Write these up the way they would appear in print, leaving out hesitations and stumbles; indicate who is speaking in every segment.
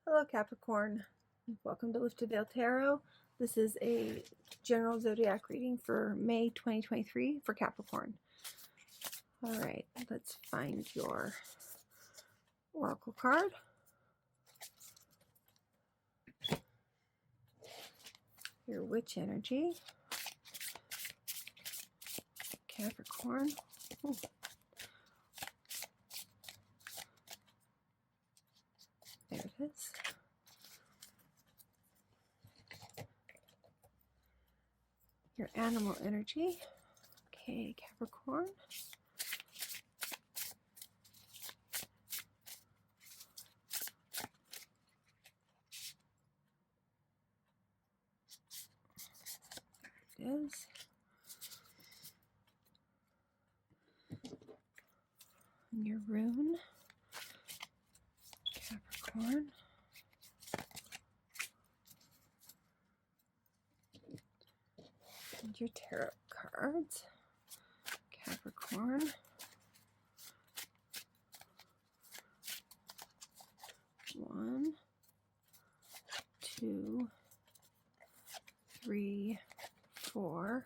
Speaker 1: Hello Capricorn, welcome to Lifted Veil Tarot. This is a general zodiac reading for May 2023 for Capricorn. Alright, let's find your oracle card. Your witch energy. Capricorn. Ooh. There it is. Your animal energy. Okay, Capricorn. There it is. And your rune. Capricorn. And your tarot cards. Capricorn. One, two, three, four,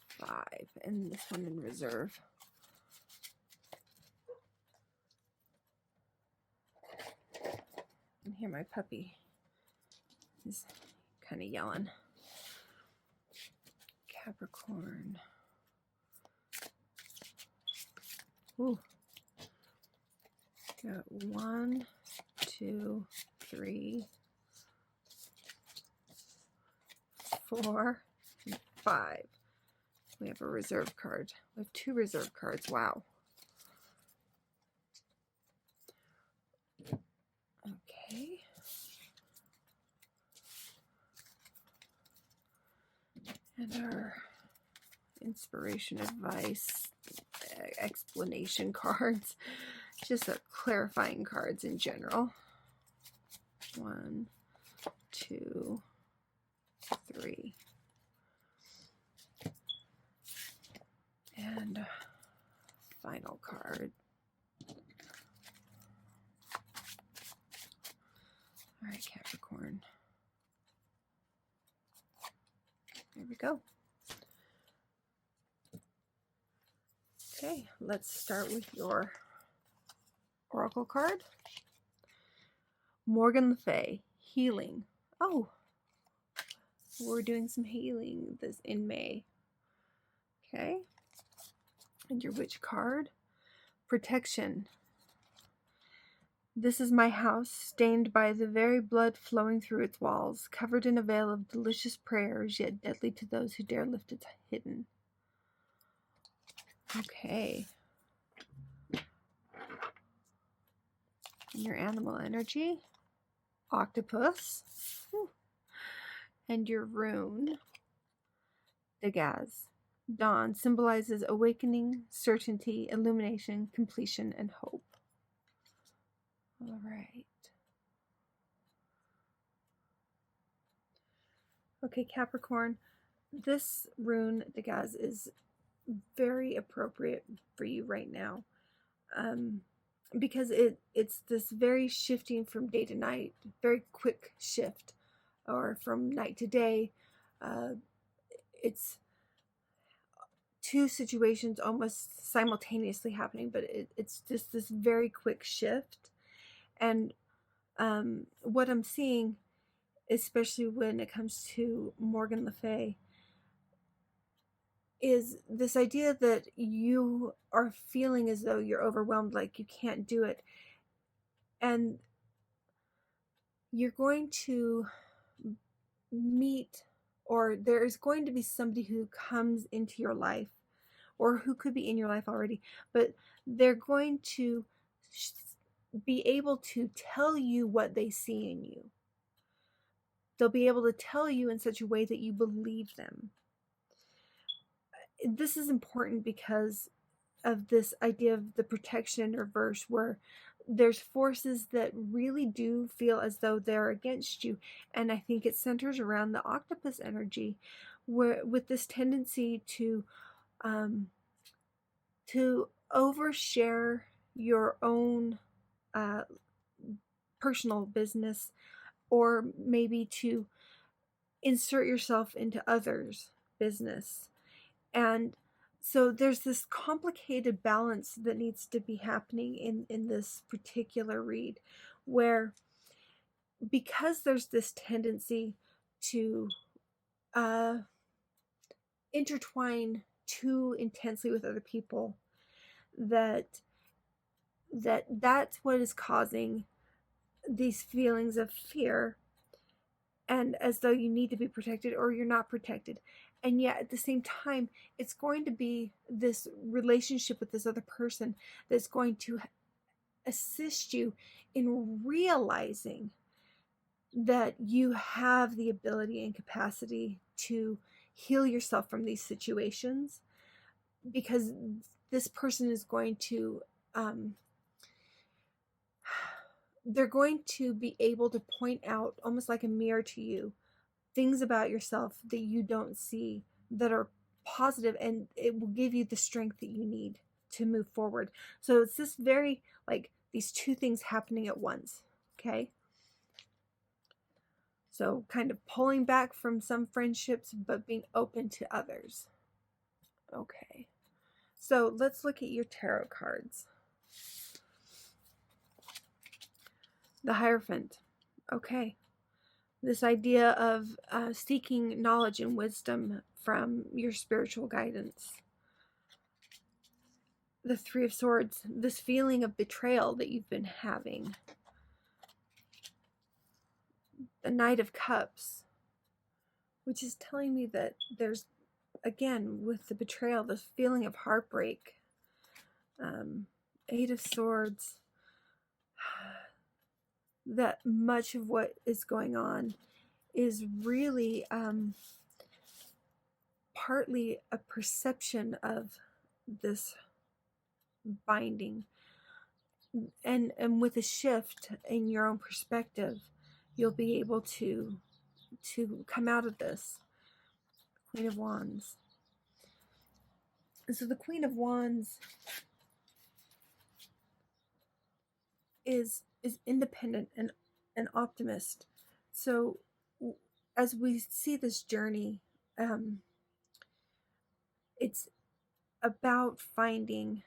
Speaker 1: five, and this one in reserve. And here my puppy is kind of yelling. Capricorn. Ooh. Got 1, 2, 3, 4, and 5. We have a reserve card. We have 2 reserve cards. Wow. Okay. And our inspiration, advice, explanation cards. Just clarifying cards in general. 1, 2, 3. And final card. All right, Capricorn. There we go. Okay, let's start with your oracle card. Morgan Le Fay, healing. Oh, we're doing some healing this in May. Okay. And your witch card. Protection. This is my house, stained by the very blood flowing through its walls, covered in a veil of delicious prayers, yet deadly to those who dare lift its hidden. Okay. And your animal energy. Octopus. Whew. And your rune. Dagaz. Dawn symbolizes awakening, certainty, illumination, completion, and hope. All right. Okay, Capricorn, this rune, Dagaz, is very appropriate for you right now, because it's this very shifting from day to night, very quick shift, or from night to day. It's 2 situations almost simultaneously happening, but it's just this very quick shift. And what I'm seeing, especially when it comes to Morgan Le Fay, is this idea that you are feeling as though you're overwhelmed, like you can't do it. And you're going to meet, or there is going to be somebody who comes into your life, or who could be in your life already, but they're going to be able to tell you what they see in you. They'll be able to tell you in such a way that you believe them. This is important because of this idea of the protection in reverse, where there's forces that really do feel as though they're against you. And I think it centers around the octopus energy, where with this tendency to overshare your own personal business, or maybe to insert yourself into others' business. And so there's this complicated balance that needs to be happening in this particular read, where because there's this tendency to intertwine too intensely with other people, that's what is causing these feelings of fear, and as though you need to be protected or you're not protected. And yet at the same time, it's going to be this relationship with this other person that's going to assist you in realizing that you have the ability and capacity to heal yourself from these situations, because this person is going to they're going to be able to point out, almost like a mirror to you, things about yourself that you don't see that are positive, and it will give you the strength that you need to move forward. So it's this very, like, these two things happening at once. Okay, so kind of pulling back from some friendships but being open to others. Okay, so let's look at your tarot cards. The Hierophant. Okay, this idea of seeking knowledge and wisdom from your spiritual guidance. The Three of Swords, this feeling of betrayal that you've been having. The Knight of Cups, which is telling me that there's, again, with the betrayal, this feeling of heartbreak. Eight of Swords, that much of what is going on is really partly a perception of this binding, and with a shift in your own perspective, you'll be able to come out of this. Queen of Wands. And so the Queen of Wands is independent and an optimist. So as we see this journey, it's about finding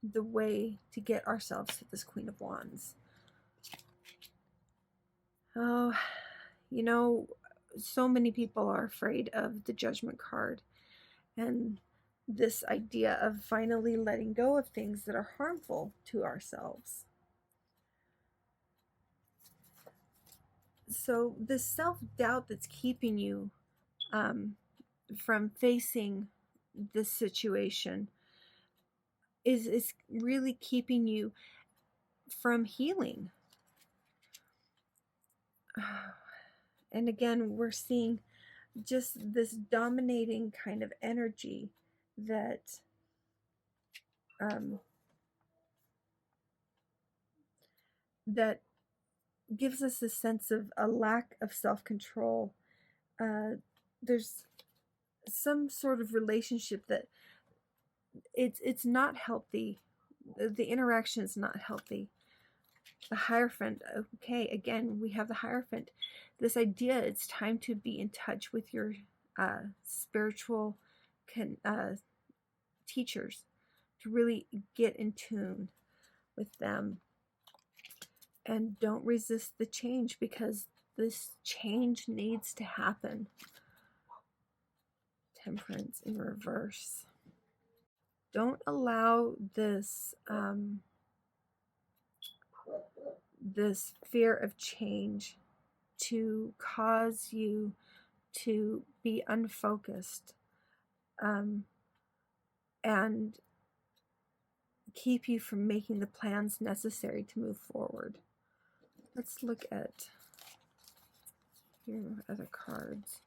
Speaker 1: the way to get ourselves to this Queen of Wands. Oh, you know, so many people are afraid of the Judgment card and this idea of finally letting go of things that are harmful to ourselves. So this self-doubt that's keeping you from facing this situation is really keeping you from healing. And again, we're seeing just this dominating kind of energy that that gives us a sense of a lack of self-control. There's some sort of relationship that it's not healthy. The interaction is not healthy. The Hierophant. Okay, again, we have the Hierophant. This idea, it's time to be in touch with your spiritual teachers, to really get in tune with them. And don't resist the change, because this change needs to happen. Temperance in reverse. Don't allow this this fear of change to cause you to be unfocused and keep you from making the plans necessary to move forward. Let's look at your other cards.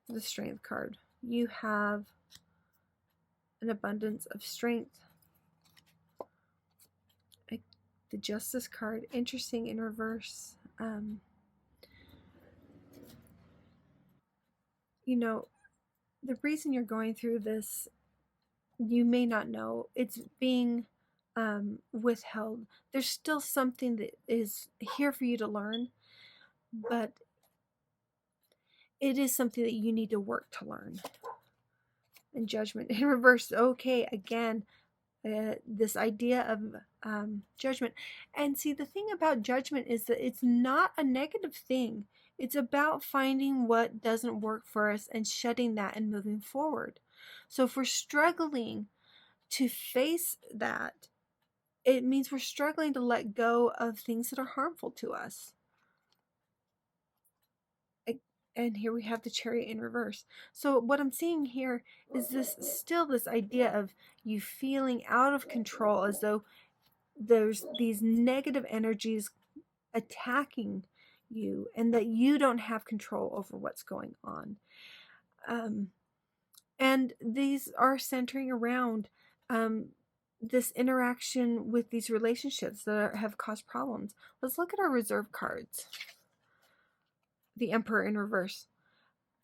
Speaker 1: The Strength card. You have an abundance of strength. The Justice card, interesting in reverse. You know, the reason you're going through this, you may not know. It's being withheld. There's still something that is here for you to learn, but it is something that you need to work to learn. And Judgment in reverse. Okay, again, this idea of judgment. And see, the thing about judgment is that it's not a negative thing. It's about finding what doesn't work for us and shutting that and moving forward. So if we're struggling to face that, it means we're struggling to let go of things that are harmful to us. And here we have the Chariot in reverse. So what I'm seeing here is this idea of you feeling out of control, as though there's these negative energies attacking you and that you don't have control over what's going on. And these are centering around this interaction with these relationships that have caused problems. Let's look at our reserve cards. The Emperor in reverse.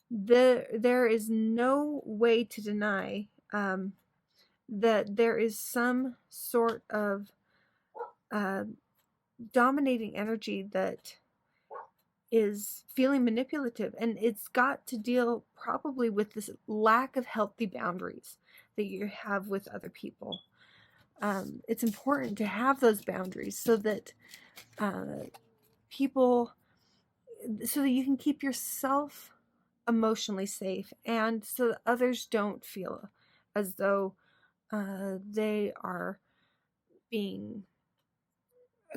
Speaker 1: There is no way to deny that there is some sort of dominating energy that is feeling manipulative, and it's got to deal probably with this lack of healthy boundaries that you have with other people. It's important to have those boundaries so that so that you can keep yourself emotionally safe, and so that others don't feel as though they are being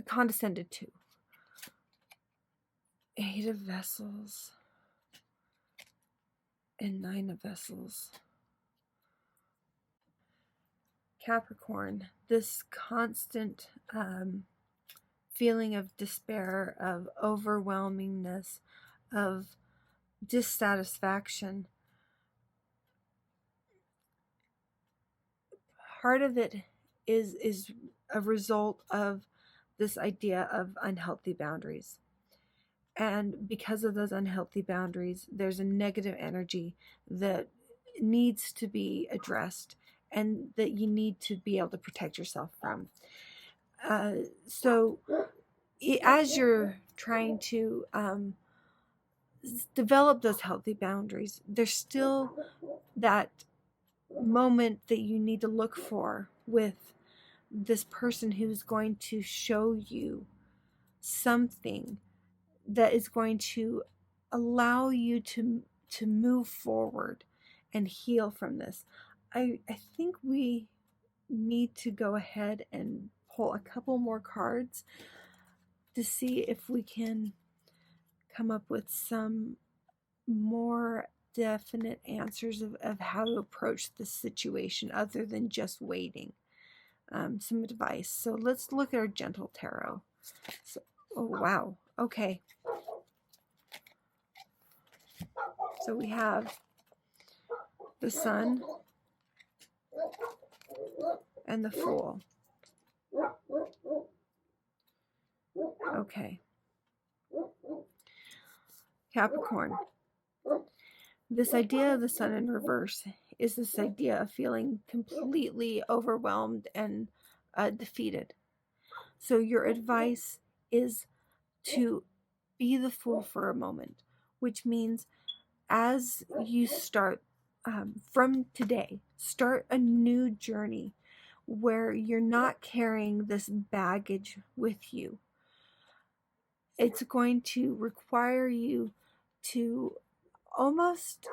Speaker 1: condescended to. 8 of Vessels and 9 of Vessels. Capricorn, this constant feeling of despair, of overwhelmingness, of dissatisfaction. Part of it is a result of this idea of unhealthy boundaries. And because of those unhealthy boundaries, there's a negative energy that needs to be addressed and that you need to be able to protect yourself from. So as you're trying to develop those healthy boundaries, there's still that moment that you need to look for with this person who's going to show you something that is going to allow you to move forward and heal from this. I think we need to go ahead and pull a couple more cards to see if we can come up with some more definite answers of how to approach this situation other than just waiting. Some advice. So let's look at our Gentle Tarot. So, oh wow, okay. So we have the Sun and the Fool. Okay. Capricorn. This idea of the Sun in reverse is this idea of feeling completely overwhelmed and defeated. So your advice is to be the Fool for a moment, which means as you start from today, start a new journey where you're not carrying this baggage with you. It's going to require you to almost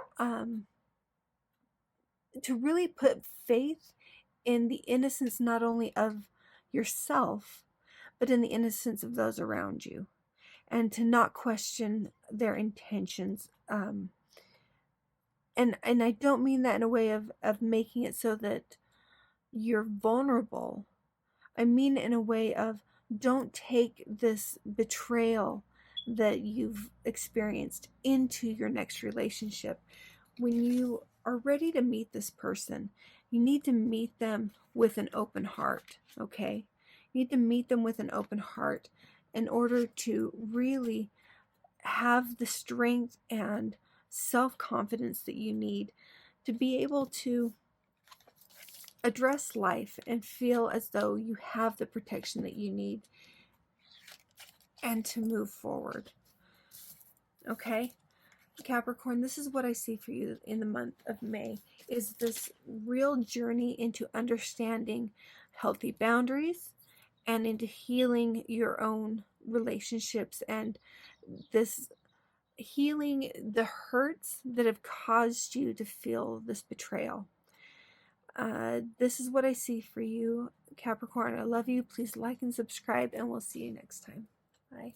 Speaker 1: to really put faith in the innocence not only of yourself, but in the innocence of those around you, and to not question their intentions. And I don't mean that in a way of making it so that you're vulnerable. I mean in a way of, don't take this betrayal that you've experienced into your next relationship. When you are ready to meet this person, you need to meet them with an open heart, okay? You need to meet them with an open heart in order to really have the strength and self-confidence that you need to be able to address life and feel as though you have the protection that you need and to move forward. Okay? Capricorn, this is what I see for you in the month of May, is this real journey into understanding healthy boundaries and into healing your own relationships, and this healing the hurts that have caused you to feel this betrayal. This is what I see for you, Capricorn. I love you. Please like and subscribe, and we'll see you next time. Bye.